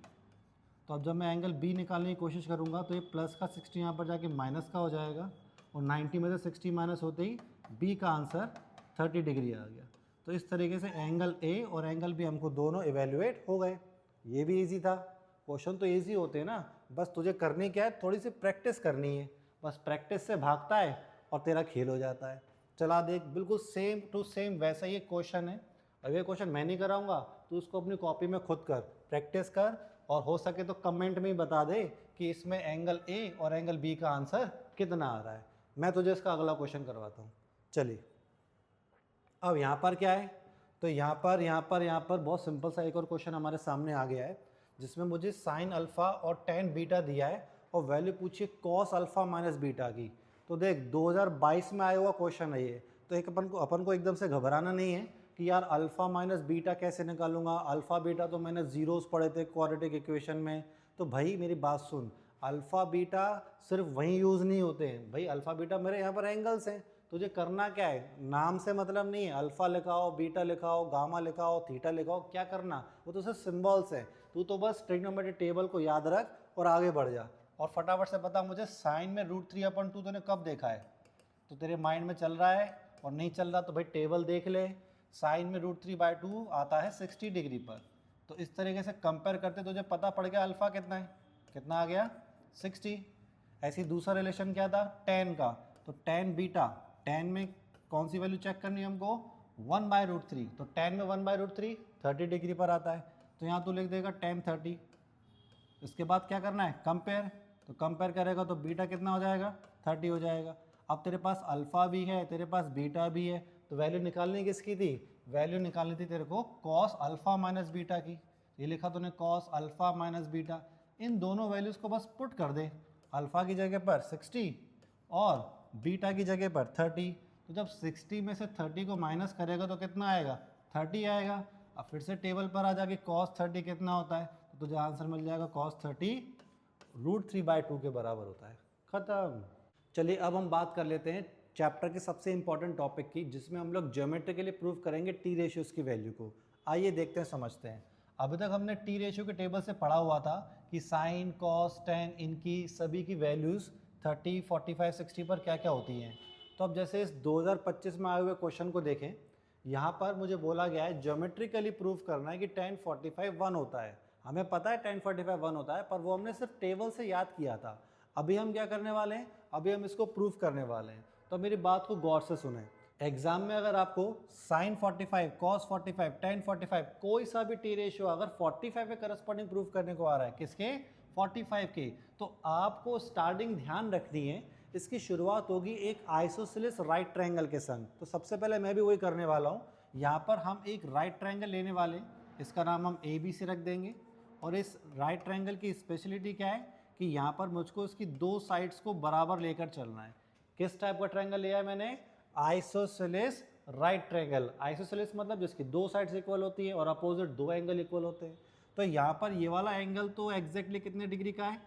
तो अब जब मैं एंगल b निकालने की कोशिश करूँगा तो ये प्लस का 60 यहाँ पर जाके माइनस का हो जाएगा, और 90 में से 60 माइनस होते ही b का आंसर 30 डिग्री आ गया। तो इस तरीके से एंगल a और एंगल b हमको दोनों इवेल्युएट हो गए। ये भी इजी था, क्वेश्चन तो इजी होते हैं ना, बस तुझे करनी क्या है, थोड़ी सी प्रैक्टिस करनी है, बस प्रैक्टिस से भागता है और तेरा खेल हो जाता है। चला देख, बिल्कुल सेम टू सेम वैसा ही क्वेश्चन है। अब ये क्वेश्चन मैं नहीं कराऊंगा, तो उसको अपनी कॉपी में खुद कर, प्रैक्टिस कर, और हो सके तो कमेंट में ही बता दे कि इसमें एंगल ए और एंगल बी का आंसर कितना आ रहा है। मैं तुझे इसका अगला क्वेश्चन करवाता हूँ। चलिए, अब यहाँ पर क्या है, तो यहाँ पर बहुत सिंपल सा एक और क्वेश्चन हमारे सामने आ गया है, जिसमें मुझे साइन अल्फ़ा और टेन बीटा दिया है, और वैल्यू पूछिए कॉस अल्फ़ा माइनस बीटा की। तो देख 2022 में आया हुआ क्वेश्चन है ये, तो एक अपन को एकदम से घबराना नहीं है कि यार अल्फ़ा माइनस बीटा कैसे निकालूंगा, अल्फ़ा बीटा तो मैंने जीरोस पढ़े थे क्वाड्रेटिक इक्वेशन में। तो भाई मेरी बात सुन, अल्फ़ा बीटा सिर्फ वहीं यूज़ नहीं होते हैं भाई, अल्फ़ा बीटा मेरे यहाँ पर एंगल्स हैं। तुझे करना क्या है, नाम से मतलब नहीं है, अल्फ़ा लिखाओ, बीटा लिखाओ, गामा लिखाओ, थीटा लिखाओ, क्या करना, वो तो सिर्फ सिम्बॉल्स हैं। तू तो बस ट्रिग्नोमेट्री टेबल को याद रख और आगे बढ़ जा। और फटाफट से बता मुझे, साइन में √3/2 तूने कब देखा है? तो तेरे माइंड में चल रहा है, और नहीं चल रहा तो भाई टेबल देख ले। साइन में √3/2 आता है 60 डिग्री पर। तो इस तरीके से कंपेयर करते तुझे पता पड़ गया अल्फ़ा कितना है, कितना आ गया? 60। ऐसे ही दूसरा रिलेशन क्या था, टेन का, तो टेन बीटा, टेन में कौन सी वैल्यू चेक करनी है हमको? 1/√3। तो टेन में 1/√3 30 डिग्री पर आता है, तो यहाँ तू लिख देगा टेन 30। इसके बाद क्या करना है, कंपेयर। तो कंपेयर करेगा तो बीटा कितना हो जाएगा? 30 हो जाएगा। अब तेरे पास अल्फ़ा भी है, तेरे पास बीटा भी है, तो वैल्यू निकालनी किसकी थी? वैल्यू निकालनी थी तेरे को कॉस अल्फ़ा माइनस बीटा की। ये लिखा तूने कॉस अल्फ़ा माइनस बीटा। इन दोनों वैल्यूज़ को बस पुट कर दे, अल्फ़ा की जगह पर 60 और बीटा की जगह पर 30। तो जब 60 में से 30 को माइनस करेगा तो कितना आएगा? 30 आएगा। अब फिर से टेबल पर आ जाके cos 30 कितना होता है, तो तुझे आंसर मिल जाएगा cos 30 √3/2 के बराबर होता है। ख़त्म। चलिए अब हम बात कर लेते हैं चैप्टर के सबसे इंपॉर्टेंट टॉपिक की, जिसमें हम लोग ज्योमेट्रिकली प्रूव करेंगे टी रेशियोज़ की वैल्यू को। आइए देखते हैं, समझते हैं। अभी तक हमने टी रेशियो के टेबल से पढ़ा हुआ था कि साइन, कॉस, टेन, इनकी सभी की वैल्यूज़ 30, 45, 60 पर क्या क्या होती हैं। तो अब जैसे इस 2025 में आए हुए क्वेश्चन को देखें, यहाँ पर मुझे बोला गया है ज्योमेट्रिकली प्रूव करना है कि tan 45 1 होता है। हमें पता है tan 45 1 होता है, पर वो हमने सिर्फ टेबल से याद किया था। अभी हम क्या करने वाले हैं, अभी हम इसको प्रूव करने वाले हैं। तो मेरी बात को गौर से सुने। एग्जाम में अगर आपको sin 45, cos 45, tan 45 कोई सा भी टी रेशियो अगर 45 के करस्पॉन्डिंग प्रूव करने को आ रहा है, किसके? 45 के, तो आपको स्टार्टिंग ध्यान रखनी है, इसकी शुरुआत होगी एक आइसोसेलेस राइट ट्रायंगल के संग। तो सबसे पहले मैं भी वही करने वाला हूँ। यहाँ पर हम एक राइट ट्रायंगल लेने वाले, इसका नाम हम ए बी से रख देंगे। और इस राइट ट्रायंगल की स्पेशलिटी क्या है कि यहाँ पर मुझको इसकी दो साइड्स को बराबर लेकर चलना है। किस टाइप का ट्रायंगल लिया है मैंने? Isosceles right triangle. आइसोसेलेस मतलब जिसकी दो साइड्स इक्वल होती है और अपोजिट दो एंगल इक्वल होते हैं। तो यहाँ पर ये वाला एंगल तो एग्जैक्टली कितने डिग्री का है?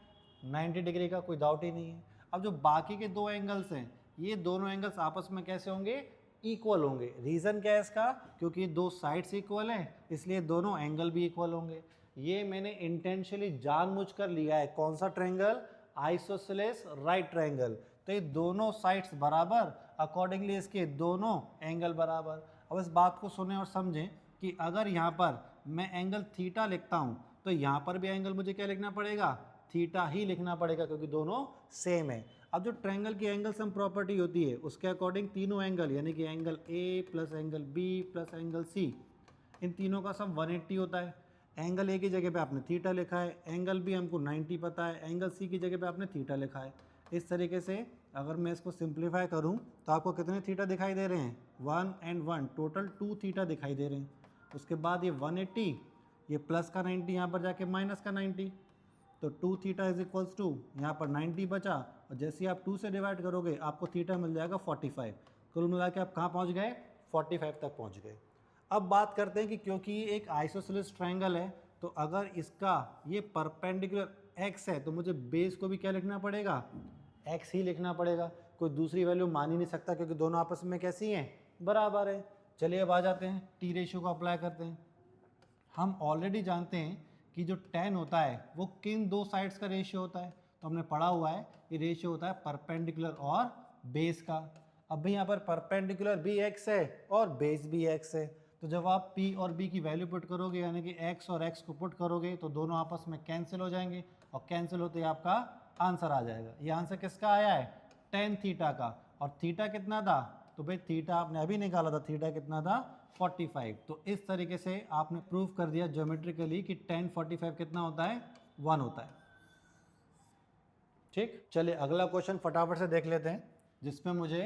90 डिग्री का, कोई डाउट ही नहीं है। अब जो बाकी के दो एंगल्स हैं, ये दोनों एंगल्स आपस में कैसे होंगे? इक्वल होंगे। रीज़न क्या है इसका? क्योंकि दो साइड्स इक्वल हैं, इसलिए दोनों एंगल भी इक्वल होंगे। ये मैंने इंटेंशनली जानबूझकर लिया है। कौन सा ट्रायंगल? Isosceles right triangle. तो ये दोनों साइड्स बराबर, अकॉर्डिंगली इसके दोनों एंगल बराबर। अब इस बात को सुने और समझें कि अगर यहाँ पर मैं एंगल थीटा लिखता हूँ तो यहाँ पर भी एंगल मुझे क्या लिखना पड़ेगा? थीटा ही लिखना पड़ेगा, क्योंकि दोनों सेम है। अब जो ट्रायंगल की एंगल सम प्रॉपर्टी होती है उसके अकॉर्डिंग तीनों एंगल, यानी कि angle A plus angle B plus angle C, इन तीनों का सम 180 होता है। एंगल ए की जगह पे आपने थीटा लिखा है, एंगल बी हमको 90 पता है, एंगल सी की जगह पे आपने थीटा लिखा है। इस तरीके से अगर मैं इसको सिंप्लीफाई करूं तो आपको कितने थीटा दिखाई दे रहे हैं? 1 and 1, टोटल 2 थीटा दिखाई दे रहे हैं। उसके बाद ये 180, ये प्लस का 90, यहाँ पर जाके माइनस का 90, तो 2 थीटा इज इक्वल्स टू, यहाँ पर 90 बचा, और जैसे ही आप 2 से डिवाइड करोगे आपको थीटा मिल जाएगा 45। कुल मिला के आप कहाँ पहुँच गए? 45 तक पहुँच गए। अब बात करते हैं कि क्योंकि ये एक आइसोसेलेस ट्रायंगल है, तो अगर इसका ये परपेंडिकुलर x है तो मुझे बेस को भी क्या लिखना पड़ेगा? x ही लिखना पड़ेगा। कोई दूसरी वैल्यू मान ही नहीं सकता, क्योंकि दोनों आपस में कैसी हैं? बराबर है। चलिए अब आ जाते हैं टी रेशियो को अप्लाई करते हैं। हम ऑलरेडी जानते हैं कि जो tan होता है वो किन दो साइड्स का रेशियो होता है, तो हमने पढ़ा हुआ है ये रेशियो होता है परपेंडिकुलर और बेस का। अब भी यहाँ पर परपेंडिकुलर भी x है और बेस भी x है, तो जब आप p और b की वैल्यू पुट करोगे, यानी कि x और x को पुट करोगे, तो दोनों आपस में कैंसिल हो जाएंगे, और कैंसिल होते ही आपका आंसर आ जाएगा। ये आंसर किसका आया है? tan थीटा का। और थीटा कितना था? तो भाई थीटा आपने अभी निकाला था, थीटा कितना था? 45। तो इस तरीके से आपने प्रूव कर दिया ज्योमेट्रिकली कि tan 45 कितना होता है? 1 होता है। ठीक, चलिए अगला क्वेश्चन फटाफट से देख लेते हैं, जिसमें मुझे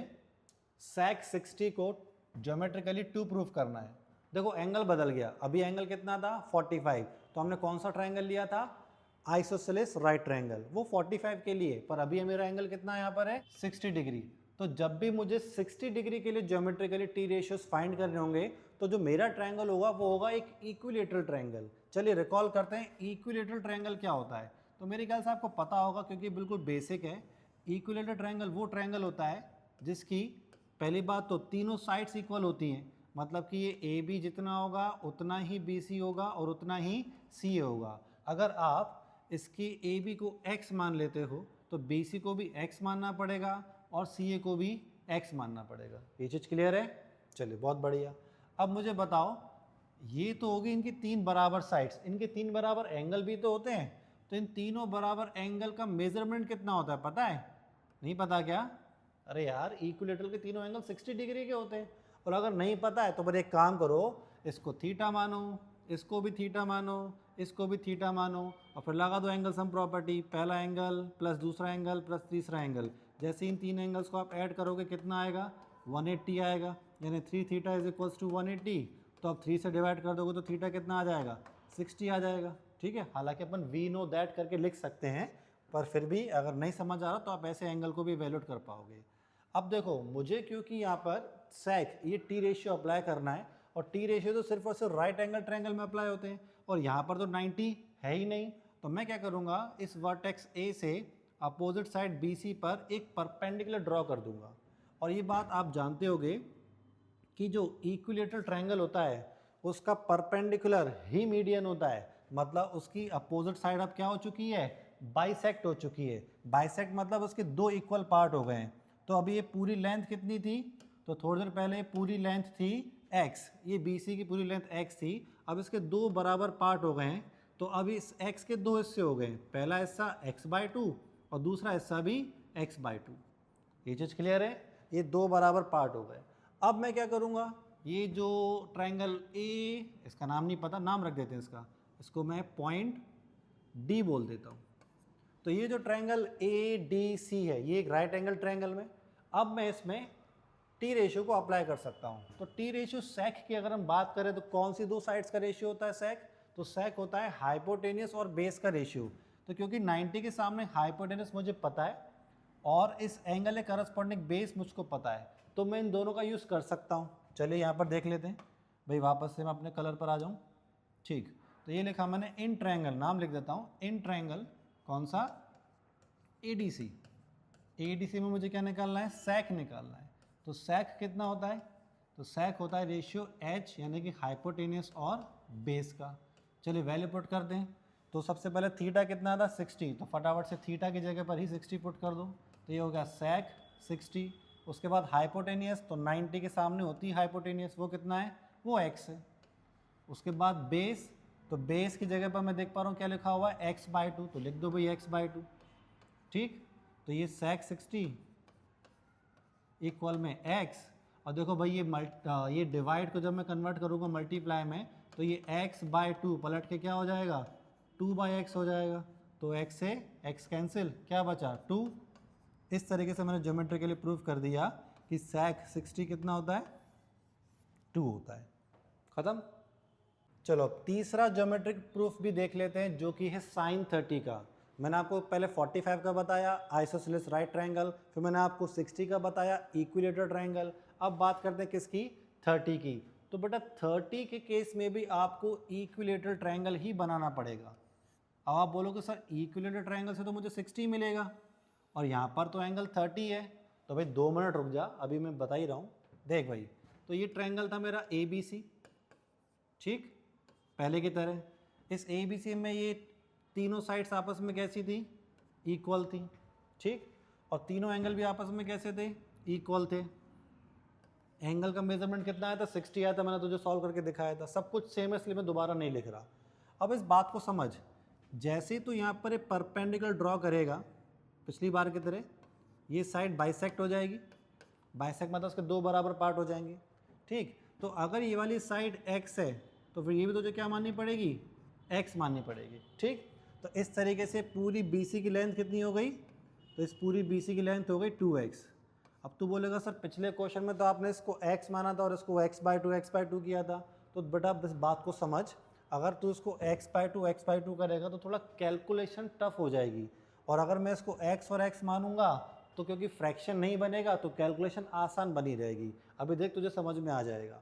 sec 60 को ज्योमेट्रिकली 2 प्रूव करना है। देखो एंगल बदल गया, अभी एंगल कितना था? 45। तो हमने कौन सा ट्रायंगल लिया था? आइसोसेलेस राइट ट्रायंगल, वो 45 के लिए, पर अभी मेरा एंगल कितना यहाँ पर है? 60 डिग्री। तो जब भी मुझे 60 डिग्री के लिए ज्योमेट्रिकली टी रेशियोज फाइंड करने होंगे, तो जो मेरा ट्रायंगल होगा वो होगा एक इक्विलेटरल ट्रायंगल। चलिए रिकॉल करते हैं इक्विलेटरल ट्रायंगल क्या होता है। तो मेरे ख्याल से आपको पता होगा, क्योंकि बिल्कुल बेसिक है। इक्विलेटरल ट्रायंगल वो ट्रायंगल होता है जिसकी पहली बात तो तीनों साइड्स इक्वल होती हैं, मतलब कि ये ए बी जितना होगा उतना ही बी सी होगा और उतना ही सी होगा। अगर आप इसकी ए बी को x मान लेते हो तो बी सी को भी x मानना पड़ेगा और सी ए को भी x मानना पड़ेगा। ये चीज़ क्लियर है? चलिए बहुत बढ़िया। अब मुझे बताओ, ये तो होगी इनकी तीन बराबर साइड्स, इनके तीन बराबर एंगल भी तो होते हैं, तो इन तीनों बराबर एंगल का मेजरमेंट कितना होता है पता है? नहीं पता क्या? अरे यार इक्विलेटरल के तीनों एंगल 60 डिग्री के होते हैं। और अगर नहीं पता है तो फिर एक काम करो, इसको थीटा मानो, इसको भी थीटा मानो, इसको भी थीटा मानो, और फिर लगा दो एंगल सम प्रॉपर्टी, पहला एंगल प्लस दूसरा एंगल प्लस तीसरा एंगल। जैसे इन तीन एंगल्स को आप ऐड करोगे कितना आएगा? 180 आएगा, यानी 3 थीटा इज इक्वल्स टू 180। तो अब 3 से डिवाइड कर दोगे तो थीटा कितना आ जाएगा? 60 आ जाएगा। ठीक है, हालांकि अपन वी नो दैट करके लिख सकते हैं, पर फिर भी अगर नहीं समझ आ रहा तो आप ऐसे एंगल को भी वैल्यूट कर पाओगे। अब देखो मुझे, क्योंकि यहाँ पर सेक ये टी रेशियो अप्लाई करना है, और टी रेशियो तो सिर्फ और सिर्फ राइट एंगल ट्रायंगल में अप्लाई होते हैं, और यहाँ पर तो 90 है ही नहीं। तो मैं क्या करूँगा, इस वर्टेक्स ए से अपोजिट साइड बी सी पर एक परपेंडिकुलर ड्रॉ कर दूंगा। और ये बात आप जानते होगे कि जो इक्विलेटरल ट्रायंगल होता है उसका परपेंडिकुलर ही मीडियन होता है, मतलब उसकी अपोजिट साइड अब क्या हो चुकी है? बाइसेक्ट हो चुकी है। बाइसेक्ट मतलब उसके दो इक्वल पार्ट हो गए हैं। तो अभी ये पूरी लेंथ कितनी थी? तो थोड़ी देर पहले पूरी लेंथ थी x, ये BC की पूरी लेंथ x थी। अब इसके दो बराबर पार्ट हो गए हैं, तो अभी इस x के दो हिस्से हो गए हैं, पहला हिस्सा x/2 और दूसरा हिस्सा भी x/2। ये चीज़ क्लियर है? ये दो बराबर पार्ट हो गए। अब मैं क्या करूँगा, ये जो ट्रायंगल A, इसका नाम नहीं पता, नाम रख देते हैं इसका, इसको मैं पॉइंट D बोल देता हूँ। तो ये जो ट्रायंगल ADC है ये एक राइट एंगल ट्रायंगल में, अब मैं इसमें टी रेशियो को अप्लाई कर सकता हूँ। तो टी रेशियो सेक की अगर हम बात करें तो कौन सी दो साइड्स का रेशियो होता है सेक? तो सेक होता है हाइपोटेनियस और बेस का रेशियो। तो क्योंकि 90 के सामने हाइपोटेनियस मुझे पता है और इस एंगल के करस्पॉन्डिंग बेस मुझको पता है, तो मैं इन दोनों का यूज़ कर सकता हूँ। चलिए यहाँ पर देख लेते हैं भाई, वापस से मैं अपने कलर पर आ जाऊँ। ठीक, तो ये लिखा मैंने इन ट्रायंगल, नाम लिख देता हूँ इन ट्रायंगल, कौन सा? ADC। ADC में मुझे क्या निकालना है, sec निकालना है। तो sec कितना होता है, तो sec होता है रेशियो h यानी कि हाइपोटेनियस और बेस का। चलिए वैल्यू पुट कर दें। तो सबसे पहले थीटा कितना था 60, तो फटाफट से थीटा की जगह पर ही 60 पुट कर दो, तो ये हो गया sec 60। उसके बाद हाइपोटेनियस, तो 90 के सामने होती है हाइपोटेनियस, वो कितना है, वो x है। उसके बाद बेस, तो बेस की जगह पर मैं देख पा रहा हूँ क्या लिखा हुआ है x/2, तो लिख दो भाई x/2। ठीक, तो ये sec 60 इक्वल में x, और देखो भाई ये डिवाइड को जब मैं कन्वर्ट करूँगा मल्टीप्लाई में, तो ये x/2 पलट के क्या हो जाएगा, 2/x हो जाएगा। तो x से x कैंसिल, क्या बचा 2। इस तरीके से मैंने ज्योमेट्रिकली प्रूफ कर दिया कि sec 60 कितना होता है, 2 होता है। खत्म। चलो अब तीसरा ज्योमेट्रिक प्रूफ भी देख लेते हैं, जो कि है sin 30 का। मैंने आपको पहले 45 का बताया आइसोसेलेस राइट ट्रायंगल, फिर मैंने आपको 60 का बताया इक्विलेटरल ट्रायंगल। अब बात करते हैं किसकी, 30 की। तो बेटा 30 के केस में भी आपको इक्विलेटरल ट्रायंगल ही बनाना पड़ेगा। अब आप बोलोगे सर इक्विलेटरल ट्रायंगल से तो मुझे 60 मिलेगा और यहाँ पर तो एंगल 30 है। तो भाई 2 मिनट रुक जा, अभी मैं बता ही रहा हूँ। देख भाई, तो ये ट्रायंगल था मेरा ABC, ठीक, पहले की तरह। इस ABC में ये तीनों साइड्स आपस में कैसी थी, इक्वल थी, ठीक, और तीनों एंगल भी आपस में कैसे थे, इक्वल थे। एंगल का मेजरमेंट कितना आया था, 60 आया था, मैंने तुझे सॉल्व करके दिखाया था। सब कुछ सेम है, इसलिए मैं दोबारा नहीं लिख रहा। अब इस बात को समझ, जैसे तो यहाँ पर एक परपेंडिकुलर ड्रॉ करेगा पिछली बार की तरह, ये साइड बाइसेक्ट हो जाएगी। बाइसेक्ट मतलब उसके 2 बराबर पार्ट हो जाएंगे, ठीक। तो अगर ये वाली साइड x है, तो फिर ये भी तुझे क्या माननी पड़ेगी, x माननी पड़ेगी, ठीक। तो इस तरीके से पूरी BC की लेंथ कितनी हो गई, तो इस पूरी BC की लेंथ हो गई 2x। अब तू बोलेगा सर पिछले क्वेश्चन में तो आपने इसको x माना था और इसको x/2 किया था। तो बेटा इस बात को समझ, अगर तू इसको x/2 करेगा तो थोड़ा कैलकुलेशन टफ हो जाएगी, और अगर मैं इसको x और x मानूंगा तो क्योंकि फ्रैक्शन नहीं बनेगा तो कैलकुलेशन आसान बनी रहेगी। अभी देख तुझे समझ में आ जाएगा।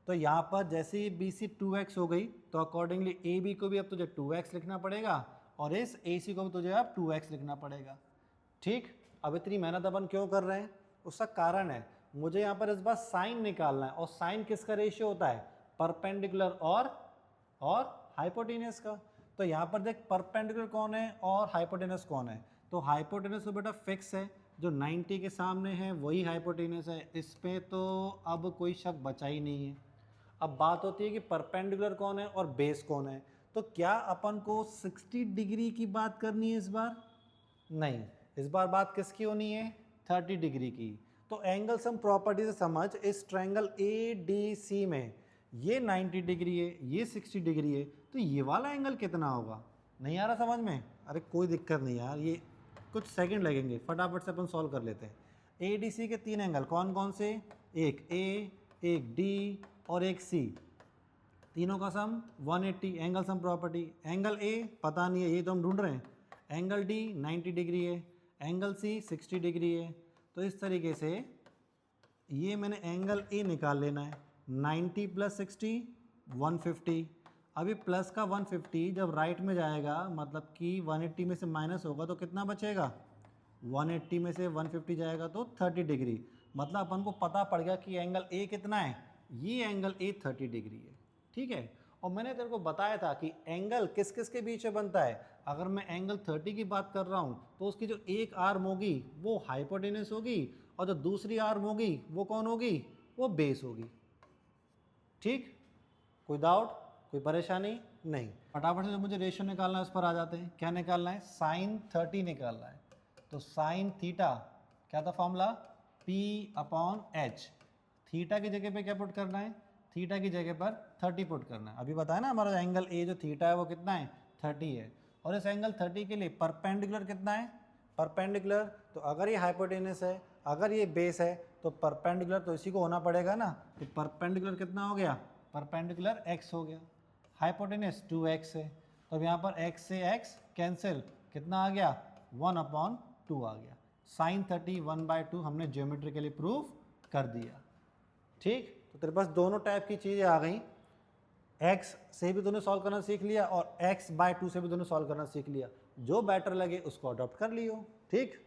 तो यहाँ पर जैसे ही BC 2x हो गई, तो अकॉर्डिंगली AB को भी अब तुझे 2x लिखना पड़ेगा और इस AC को भी तुझे अब 2x लिखना पड़ेगा, ठीक। अब इतनी मेहनत अपन क्यों कर रहे हैं, उसका कारण है, मुझे यहाँ पर इस बार साइन निकालना है। और साइन किसका रेशियो होता है, परपेंडिकुलर और हाइपोटेनस का। तो यहाँ पर देख परपेंडिकुलर कौन है और हाइपोटेनस कौन है। तो हाइपोटेनस तो बेटा फिक्स है, जो 90 के सामने है वही हाइपोटेनस है, इस पे तो अब कोई शक बचा ही नहीं है। अब बात होती है कि परपेंडिकुलर कौन है और बेस कौन है। तो क्या अपन को 60 डिग्री की बात करनी है इस बार, नहीं, इस बार बात किसकी होनी है, 30 डिग्री की। तो एंगल सम प्रॉपर्टी से समझ, इस ट्रायंगल ADC में ये 90 डिग्री है, ये 60 डिग्री है, तो ये वाला एंगल कितना होगा। नहीं आ रहा समझ में, अरे कोई दिक्कत नहीं यार, ये कुछ सेकंड लगेंगे, फटाफट से अपन सॉल्व कर लेते हैं। ADC के 3 एंगल कौन कौन से, एक A, एक D और एक C, तीनों का सम 180, angle sum property. Angle A पता नहीं है, ये तो हम ढूंढ रहे हैं। एंगल D 90 डिग्री है, एंगल C 60 डिग्री है। तो इस तरीके से ये मैंने एंगल A निकाल लेना है, 90 + 60 150। अभी प्लस का 150 जब राइट में जाएगा, मतलब कि 180 में से माइनस होगा तो कितना बचेगा, 180 में से 150 जाएगा तो 30 डिग्री। मतलब अपन को पता पड़ गया कि एंगल A कितना है, ये एंगल A 30 डिग्री है, ठीक है। और मैंने तेरे को बताया था कि एंगल किस किस के बीच में बनता है। अगर मैं एंगल 30 की बात कर रहा हूँ तो उसकी जो एक आर्म होगी वो हाइपोटेनस होगी, और जो दूसरी आर्म होगी वो कौन होगी, वो बेस होगी, ठीक। कोई डाउट, कोई परेशानी नहीं। फटाफट से जो मुझे रेशियो निकालना है उस पर आ जाते हैं। क्या निकालना है, sin 30 निकालना है। तो sin थीटा क्या था फॉर्मूला, P/h। थीटा की जगह पे क्या पुट करना है, थीटा की जगह पर 30 पुट करना है। अभी बताया ना हमारा एंगल A जो थीटा है वो कितना है, 30 है। और इस एंगल 30 के लिए परपेंडिकुलर कितना है, परपेंडिकुलर, तो अगर ये हाइपोटेनस है, अगर ये बेस है, तो परपेंडिकुलर तो इसी को होना पड़ेगा ना। तो परपेंडिकुलर कितना हो गया, परपेंडिकुलर x हो गया, हाइपोटेनस 2x है। तो अब यहाँ पर x से x कैंसिल, कितना आ गया, 1/2 आ गया। sin 30 1/2 हमने ज्योमेट्रिकली प्रूफ कर दिया, ठीक। तो तेरे पास दोनों टाइप की चीज़ें आ गई, x से भी तूने सॉल्व करना सीख लिया और x/2 से भी तूने सॉल्व करना सीख लिया। जो बेटर लगे उसको अडॉप्ट कर लियो, ठीक।